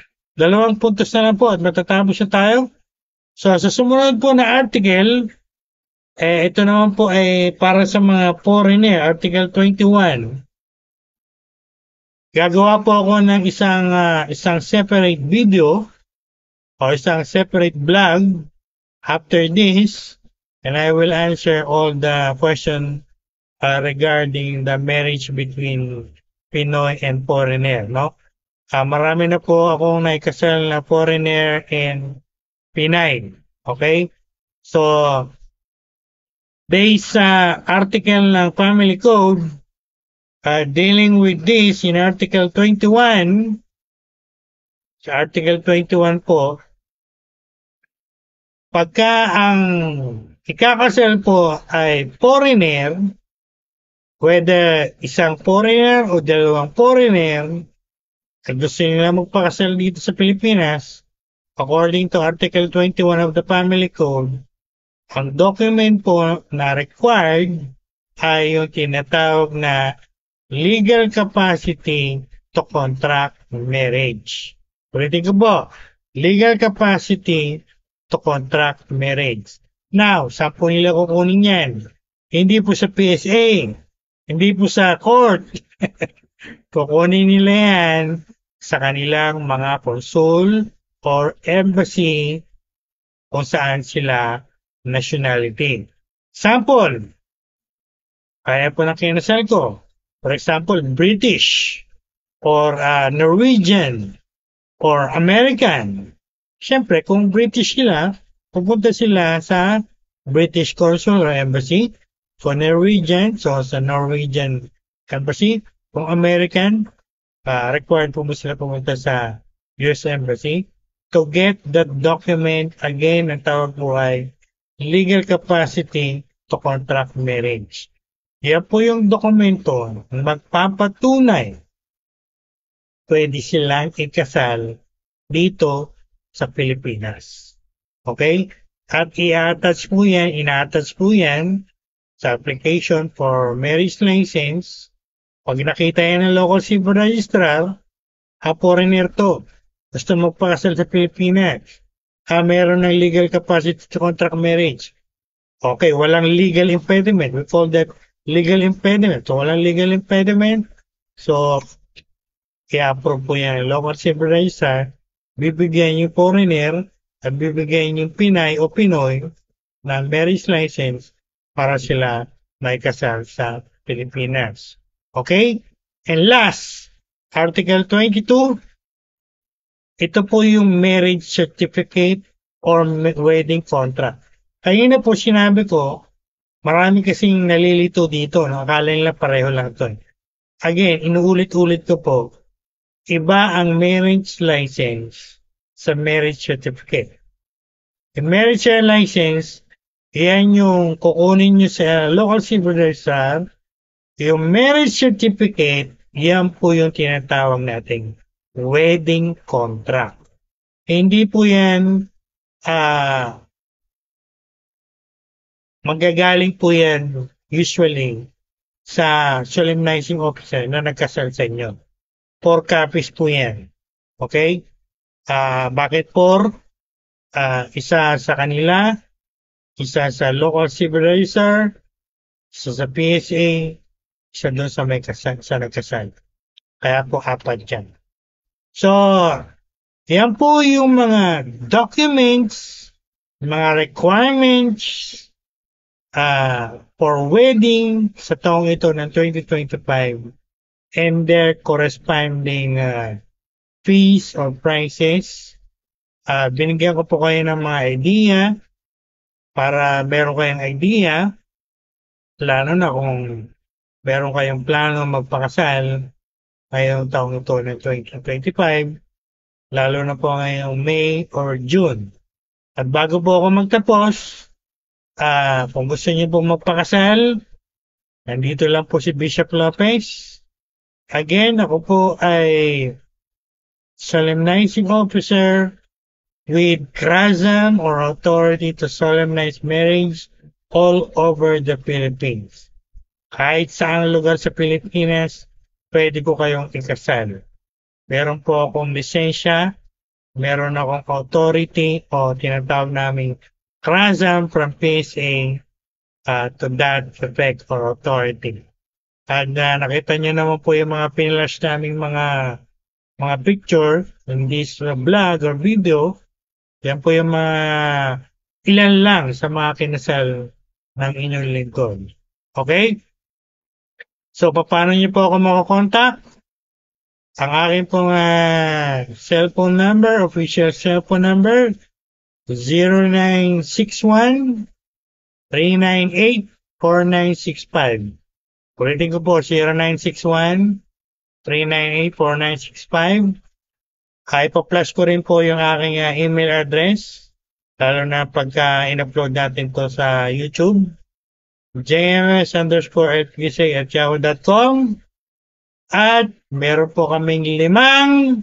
A: puntos na lang po at matatapos na tayo. So, sa sumunod po na article, ito naman po ay para sa mga foreigner, Article 21. Gagawa po ako ng isang separate video o isang separate vlog after this, and I will answer all the questions regarding the marriage between Pinoy and foreigner, no? Marami na po akong naikasal na foreigner and Pinay. Okay? So, based sa article ng Family Code, dealing with this in Article 21, sa Article 21 po, pagka ang ikakasal po ay foreigner, whether isang foreigner o dalawang foreigner, at gusto nila magpakasal dito sa Pilipinas, according to Article 21 of the Family Code, ang document po na required ay yung tinatawag na legal capacity to contract marriage. Ulitin ko po, legal capacity to contract marriage. Now, saan po nila kukunin yan? Hindi po sa PSA. Hindi po sa court. Kukunin nila yan sa kanilang mga consul or embassy kung saan sila nationality. Sample, kaya po ng kinasal ko. For example, British or Norwegian or American. Siyempre, kung British sila, pupunta sila sa British Consul or Embassy. Kung Norwegian, so sa Norwegian Embassy. Kung American, required po sila pumunta sa US Embassy. To get that document, again, ang tawag po ay legal capacity to contract marriage. Yan po yung dokumento na magpapatunay pwede silang ikasal dito sa Pilipinas. Okay? At ina-attach po yan sa application for marriage license. Pag nakita yan ng local civil registrar, foreigner to. Gusto magpakasal sa Pilipinas. Meron ng legal capacity to contract marriage. Okay, walang legal impediment. We call that legal impediment. So, walang legal impediment. So, i-approve po yan ng local civil registrar. Bibigyan yung foreigner at bibigyan yung Pinay o Pinoy ng marriage license para sila may kasal sa Pilipinas. Okay? And last, Article 22, ito po yung marriage certificate or wedding contract. Kanina po sinabi ko, marami kasing nalilito dito. No? Akala nila pareho lang ito. Again, inuulit-ulit ko po, iba ang marriage license sa marriage certificate. Yung marriage license, yan yung kukunin nyo sa local civil registrar. Yung marriage certificate, yan po yung tinatawag nating wedding contract. Hindi po yan magagaling po yan usually sa solemnizing officer na nagkasal sa inyo. 4 copies po yan. Okay? Bakit 4? Isa sa kanila, isa sa local civil registrar, isa sa PSA, isa doon sa may kasal, sa nagkasal. Kaya po 4 dyan. So, yan po yung mga documents, mga requirements for wedding sa taong ito ng 2025 and their corresponding fees or prices. Binigyan ko po kayo ng mga idea para meron kayong idea, lalo na kung meron kayong plano magpakasal ngayong taong ito ng 2025, lalo na po ngayong May or June. At bago po ako magtapos, kung gusto niyo pong magpakasal, nandito lang po si Bishop Lopez. Again, ako po ay solemnizing officer with CRASM or authority to solemnize marriage all over the Philippines. Kahit saang lugar sa Pilipinas, pwede po kayong ikasal. Meron po akong lisensya, meron akong authority o tinatawag naming CRASM from PSA to that effect or authority. At nakita niyo naman po yung mga pinilash naming mga picture in this vlog or video. Yan po yung mga ilan lang sa mga kinasal ng inyong lingkod. Okay? So, paano niyo po ako makakontakt? Ang aking pong cellphone number, official cellphone number, 0961-398-4965. Ulitin ko po, 0961-398-4965. Ipa-flash ko rin po yung aking email address, lalo na pagka in-upload natin to sa YouTube. jms_fgc@yahoo.com. At meron po kaming 5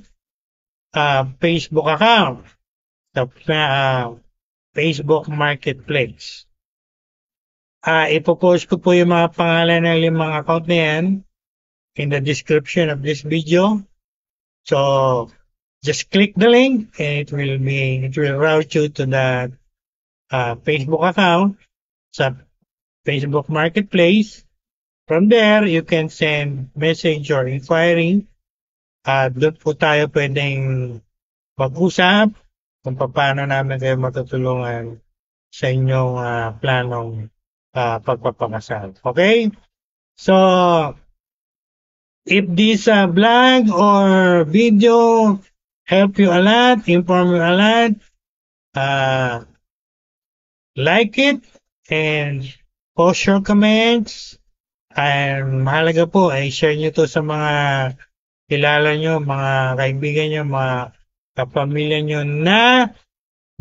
A: Facebook account sa Facebook Marketplace. Ipopost ko po yung mga pangalan ng 5 account na yan in the description of this video. So, just click the link and it will route you to the Facebook account. Sa Facebook Marketplace. From there, you can send message or inquiry. Doon po tayo pwedeng mag-usap kung paano namin kayo matutulungan sa inyong planong pagpapakasal. Okay? So, if this vlog or video help you a lot, inform you a lot, like it and post your comments. And mahalaga po ay share nyo to sa mga kilala nyo, mga kaibigan nyo, mga kapamilya nyo na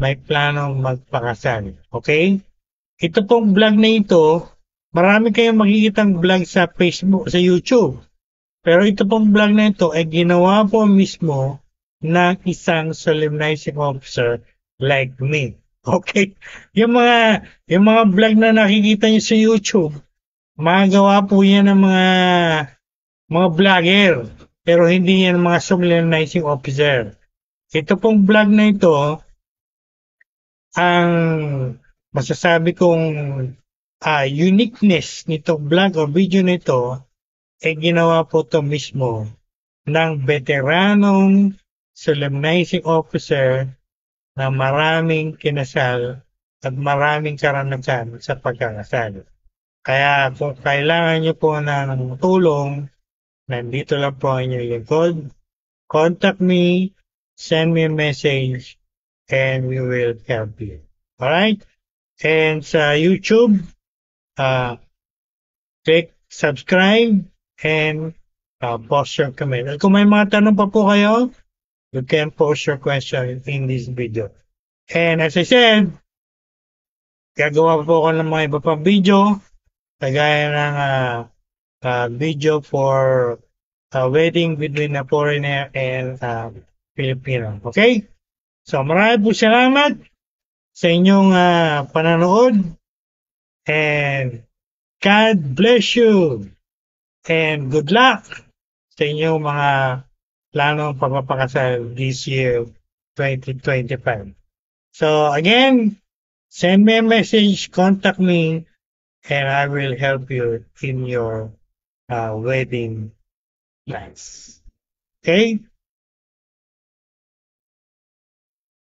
A: may planong magpakasal. Okay? Ito pong vlog na ito, marami kayong makikitang vlog sa Facebook, sa YouTube. Pero ito pong vlog na ito ay ginawa po mismo ng isang solemnizing officer like me. Okay? Yung mga vlog na nakikita niyo sa YouTube, magawa po yan ng mga vlogger. Pero hindi yan mga solemnizing officer. Ito pong vlog na ito, ang masasabi kong uniqueness nito vlog o video nito ay ginawa po to mismo ng veteranong solemnizing officer na maraming kinasal at maraming karanasan sa pagkakasal. Kaya kung kailangan nyo po ng tulong, nandito lang po ang inyong lingkod. Contact me, send me a message, and we will help you. Alright? And sa YouTube, click subscribe and post your comment. At kung may mga tanong pa po kayo, you can post your question in this video. And as I said, gagawa po ako ng mga iba pang video, kagaya ng video for a wedding between a foreigner and Filipino. Okay? So marami po salamat sa inyong pananood, and God bless you and good luck sa inyong mga planong pagpapakasal this year 2025. So again, send me a message, contact me, and I will help you in your wedding plans. Okay?